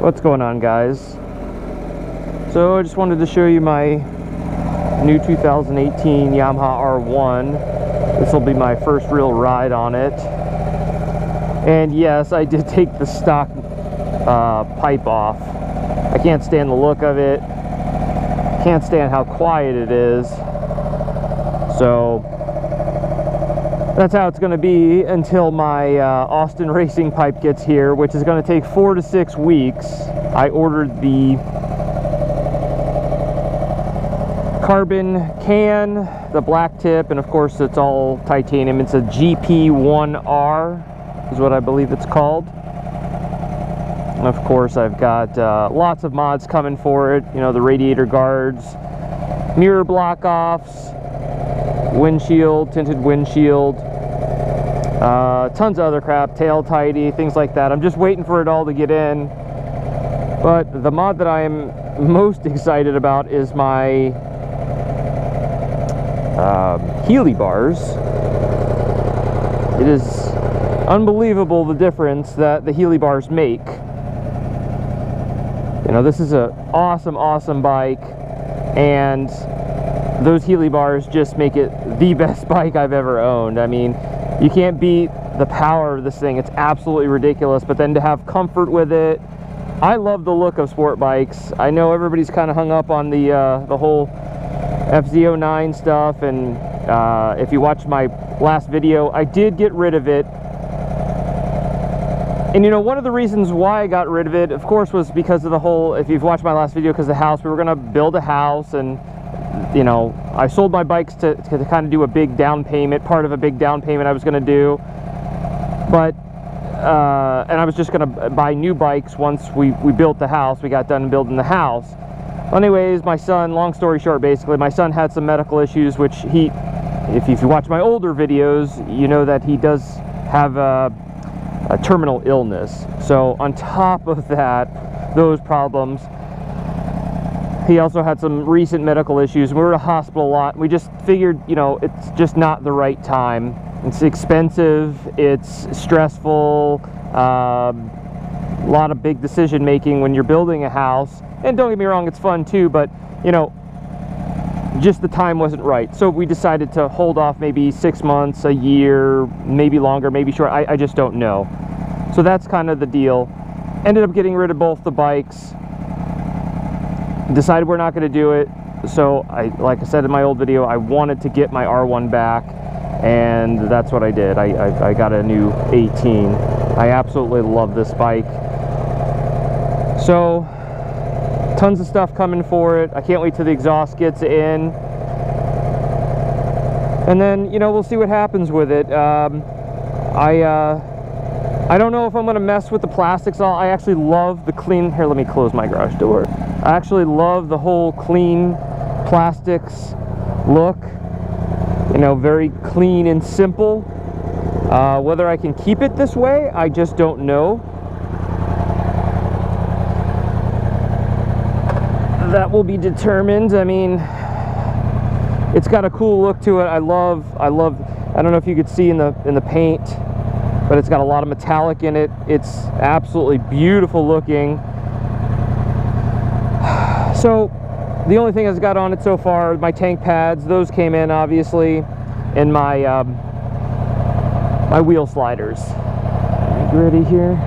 What's going on, guys? So I just wanted to show you my new 2018 Yamaha R1. This will be my first real ride on it. And yes, I did take the stock pipe off. I can't stand the look of it. Can't stand how quiet it is. So that's how it's going to be until my Austin racing pipe gets here, which is going to take 4 to 6 weeks. I ordered the carbon can, the black tip, and of course it's all titanium. It's a GP1R is what I believe it's called. And of course I've got lots of mods coming for it. You know, the radiator guards, mirror block offs, windshield, tinted windshield, tons of other crap, tail tidy, things like that. I'm just waiting for it all to get in. But the mod that I am most excited about is my Healy bars. It is unbelievable the difference that the Healy bars make. You know, this is an awesome bike, and those Healy bars just make it the best bike I've ever owned. I mean, you can't beat the power of this thing. It's absolutely ridiculous. But then to have comfort with it, I love the look of sport bikes. I know everybody's kind of hung up on the whole FZ09 stuff, and if you watched my last video, I did get rid of it. And you know, one of the reasons why I got rid of it, of course, was because of the whole, if you've watched my last video, because the house, we were going to build a house, and you know, I sold my bikes to kind of do a big down payment, part of a big down payment I was going to do. But and I was just going to buy new bikes once we built the house. We got done building the house. Anyways, my son, long story short, basically, my son had some medical issues, which if you watch my older videos, you know that he does have a terminal illness. So on top of that, those problems, he also had some recent medical issues. We were at a hospital a lot. We just figured, you know, it's just not the right time. It's expensive, it's stressful, a lot of big decision making when you're building a house. And don't get me wrong, it's fun too, but you know, just the time wasn't right. So we decided to hold off maybe 6 months, a year, maybe longer, maybe short. I just don't know. So that's kind of the deal. Ended up getting rid of both the bikes. Decided we're not going to do it. So like I said in my old video, I wanted to get my R1 back, and that's what I did. I got a new 18. I absolutely love this bike. So tons of stuff coming for it. I can't wait till the exhaust gets in, and then, you know, we'll see what happens with it. I don't know if I'm going to mess with the plastics. I actually love the clean. Here, let me close my garage door. I actually love the whole clean plastics look. You know, very clean and simple. Whether I can keep it this way, I just don't know. That will be determined. I mean, it's got a cool look to it. I love, I don't know if you could see in the paint, but it's got a lot of metallic in it. It's absolutely beautiful looking. So the only thing that's got on it so far, my tank pads, those came in obviously, and my my wheel sliders. Ready here?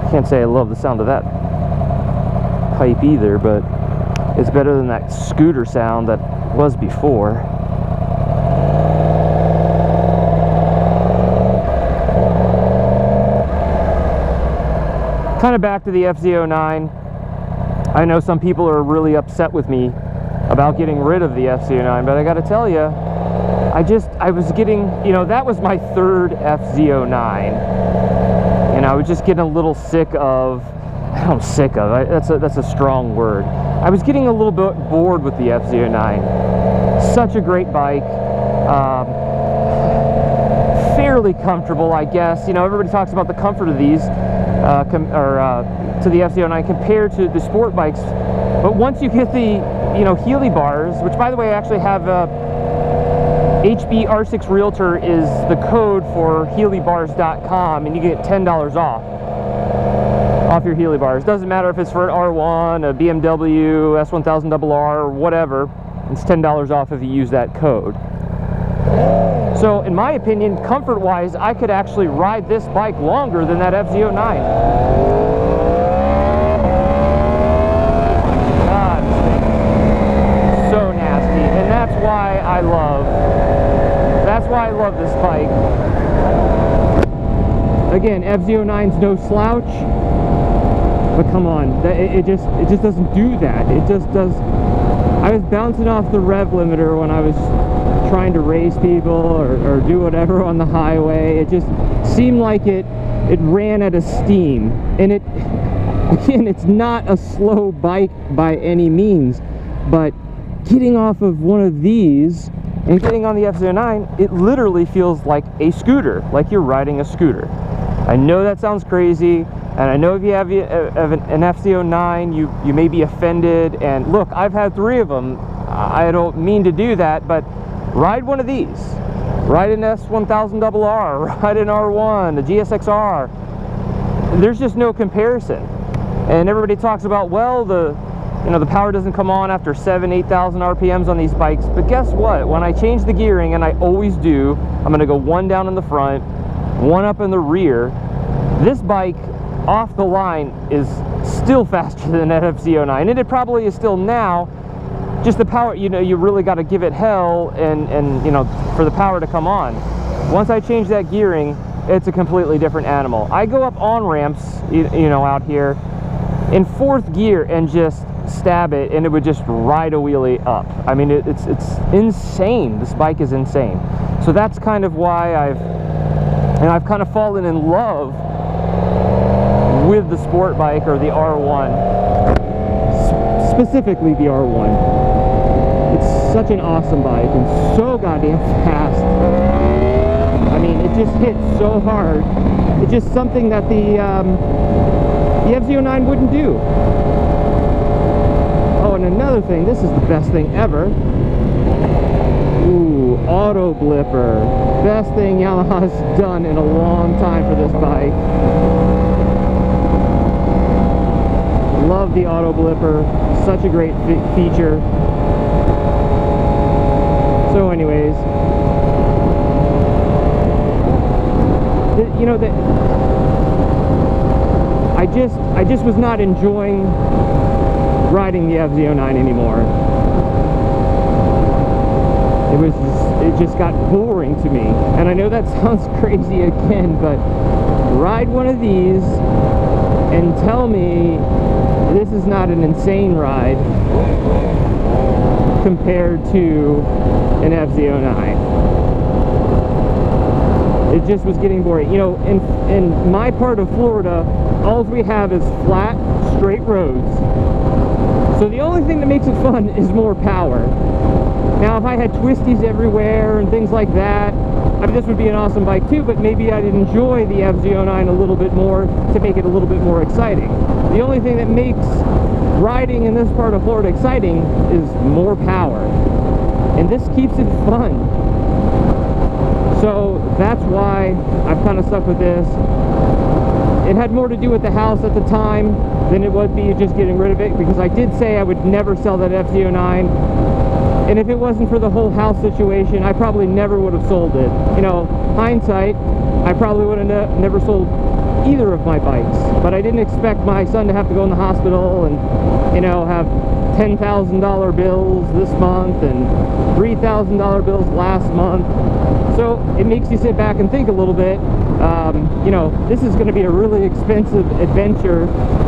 Can't say I love the sound of that pipe either, but it's better than that scooter sound that was before. Kind of back to the FZ09. I know some people are really upset with me about getting rid of the FZ09, but I got to tell you, I was getting, you know, that was my third FZ09, and I was just getting a little sick of, that's a strong word. I was getting a little bit bored with the FZ09. Such a great bike, fairly comfortable, I guess. You know, everybody talks about the comfort of these, to the FZ09 compared to the sport bikes. But once you get the, you know, Healy bars, which by the way I actually have HBR6 Realtor is the code for HealyBars.com, and you get $10 off your Healy bars. Doesn't matter if it's for an R1, a BMW, S1000RR, or whatever. It's $10 off if you use that code. So in my opinion, comfort-wise, I could actually ride this bike longer than that FZ09. God, this thing is so nasty, and that's why I love this bike. Again, FZ09's no slouch, but come on, it just doesn't do that. It just does. I was bouncing off the rev limiter when I was trying to race people or do whatever on the highway. It just seemed like it ran out of steam. And again, it's not a slow bike by any means, but getting off of one of these and getting on the FZ09, it literally feels like a scooter, like you're riding a scooter. I know that sounds crazy, and I know if you have an FZ09, you may be offended, and look, I've had 3 of them. I don't mean to do that, but ride one of these. Ride an S1000RR, ride an R1, a GSX-R. There's just no comparison. And everybody talks about, well, the power doesn't come on after 8,000 RPMs on these bikes, but guess what? When I change the gearing, and I always do, I'm gonna go 1 down in the front, 1 up in the rear. This bike off the line is still faster than that FZ09, and it probably is still now. Just the power, you really got to give it hell and for the power to come on. Once I change that gearing, it's a completely different animal. I go up on ramps, out here in 4th gear and just stab it, and it would just ride a wheelie up. I mean, it's insane. This bike is insane. So that's kind of why I've kind of fallen in love with the sport bike, or the R1, specifically the R1. It's such an awesome bike and so goddamn fast. I mean, it just hits so hard. It's just something that the FZ09 wouldn't do. Oh, and another thing, this is the best thing ever. Ooh, auto blipper. Best thing Yamaha's done in a long time for this bike. Love the auto blipper. Such a great feature. So anyways, I just was not enjoying riding the FZ09 anymore. It just got boring to me. And I know that sounds crazy again, but ride one of these and tell me this is not an insane ride compared to an FZ09. It just was getting boring. In my part of Florida, all we have is flat, straight roads. So the only thing that makes it fun is more power. Now, if I had twisties everywhere and things like that, I mean, this would be an awesome bike too, but maybe I'd enjoy the FZ09 a little bit more to make it a little bit more exciting. The only thing that makes riding in this part of Florida exciting is more power. And this keeps it fun. So that's why I've kind of stuck with this. It had more to do with the house at the time than it would be just getting rid of it, because I did say I would never sell that FZ09. And if it wasn't for the whole house situation, I probably never would have sold it. Hindsight, I probably would have never sold either of my bikes. But I didn't expect my son to have to go in the hospital and, have $10,000 bills this month and $3,000 bills last month. So it makes you sit back and think a little bit. This is going to be a really expensive adventure,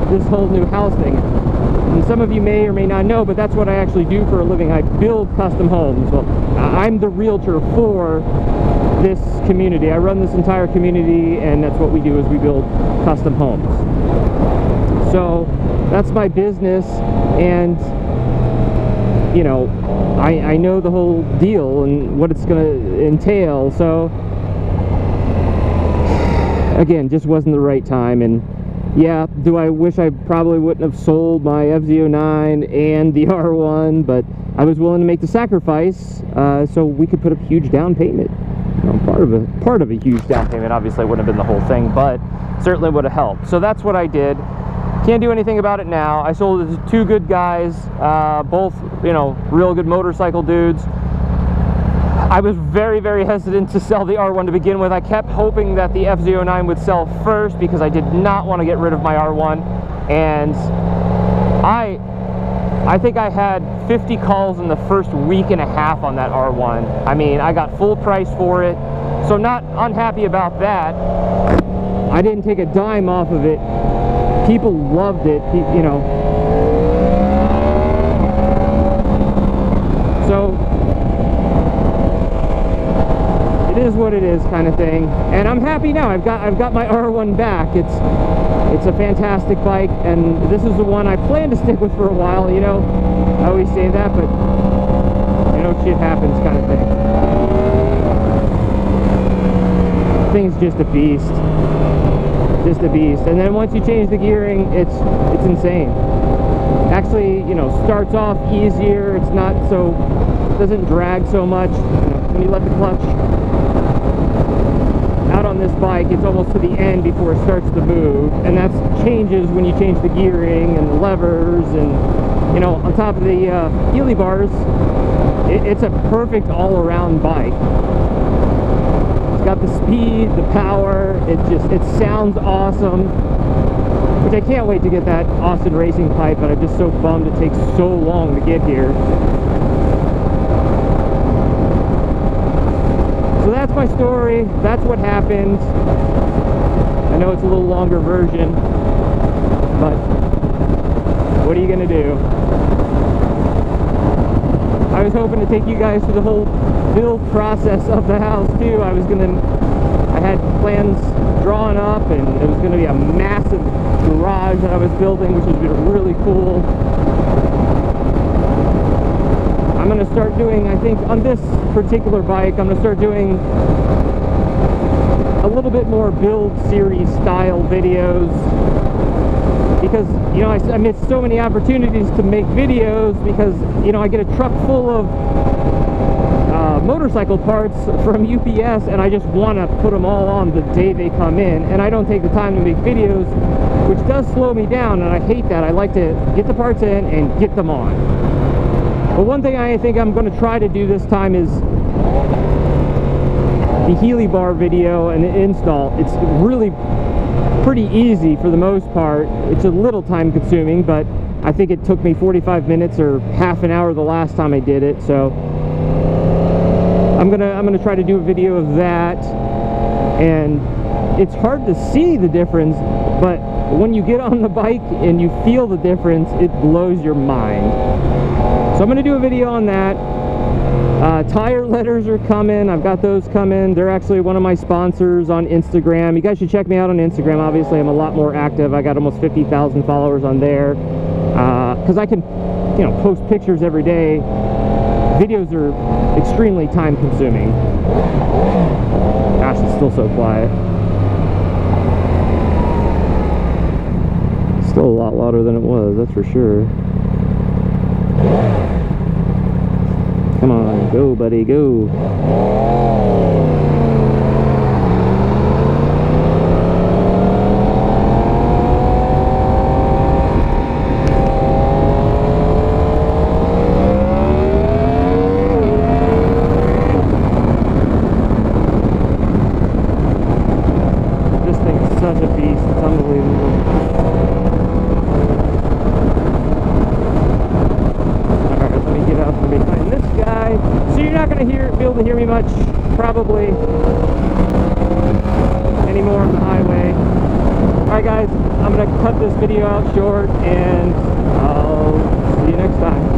this whole new house thing. And some of you may or may not know, but that's what I actually do for a living. I build custom homes. Well, I'm the realtor for this community. I run this entire community, and that's what we do, is we build custom homes. So that's my business, and I know the whole deal and what it's going to entail. So again, just wasn't the right time, and Yeah, do I wish I probably wouldn't have sold my FZ09 and the R1, but I was willing to make the sacrifice so we could put a huge down payment. You know, part of a huge down payment obviously wouldn't have been the whole thing, but certainly would have helped. So that's what I did. Can't do anything about it now. I sold it to two good guys, both, you know, real good motorcycle dudes. I was very, very hesitant to sell the R1 to begin with. I kept hoping that the FZ09 would sell first because I did not want to get rid of my R1. And I think I had 50 calls in the first week and a half on that R1. I mean, I got full price for it, so not unhappy about that. I didn't take a dime off of it. People loved it, you know. So it is what it is, kind of thing. And I'm happy now. I've got my R1 back. It's a fantastic bike, and this is the one I plan to stick with for a while. You know, I always say that, but you know, shit happens, kind of thing. Thing's just a beast. Just a beast. And then once you change the gearing, it's insane. Actually, you know, starts off easier. It's not so, doesn't drag so much. You know, when you let the clutch out on this bike, it's almost to the end before it starts to move, and that changes when you change the gearing and the levers, and you know, on top of the Healy bars, it's a perfect all-around bike. Got the speed, the power, it sounds awesome, which I can't wait to get that Austin racing pipe, but I'm just so bummed it takes so long to get here. So that's my story, that's what happened. I know it's a little longer version, but what are you gonna do? I was hoping to take you guys through the whole build process of the house too. I had plans drawn up, and it was going to be a massive garage that I was building, which was really cool. I'm going to start doing, I think, on this particular bike, I'm going to start doing a little bit more build series style videos, because, you know, I missed so many opportunities to make videos because, you know, I get a truck full of motorcycle parts from UPS, and I just want to put them all on the day they come in, and I don't take the time to make videos, which does slow me down, and I hate that. I like to get the parts in and get them on. But one thing I think I'm going to try to do this time is the Healy bar video and the install. It's really pretty easy for the most part. It's a little time consuming, but I think it took me 45 minutes or half an hour the last time I did it, so I'm gonna try to do a video of that. And it's hard to see the difference, but when you get on the bike and you feel the difference, it blows your mind. So I'm gonna do a video on that. Tire letters are coming. I've got those coming. They're actually one of my sponsors on Instagram. You guys should check me out on Instagram. Obviously, I'm a lot more active. I got almost 50,000 followers on there, because I can, you know, post pictures every day. Videos are extremely time consuming. Gosh, it's still so quiet. Still a lot louder than it was, that's for sure. Come on, go buddy, go. Such a beast, it's unbelievable. Alright, let me get out from behind this guy. So you're not going to be able to hear me much, probably, anymore on the highway. Alright guys, I'm going to cut this video out short, and I'll see you next time.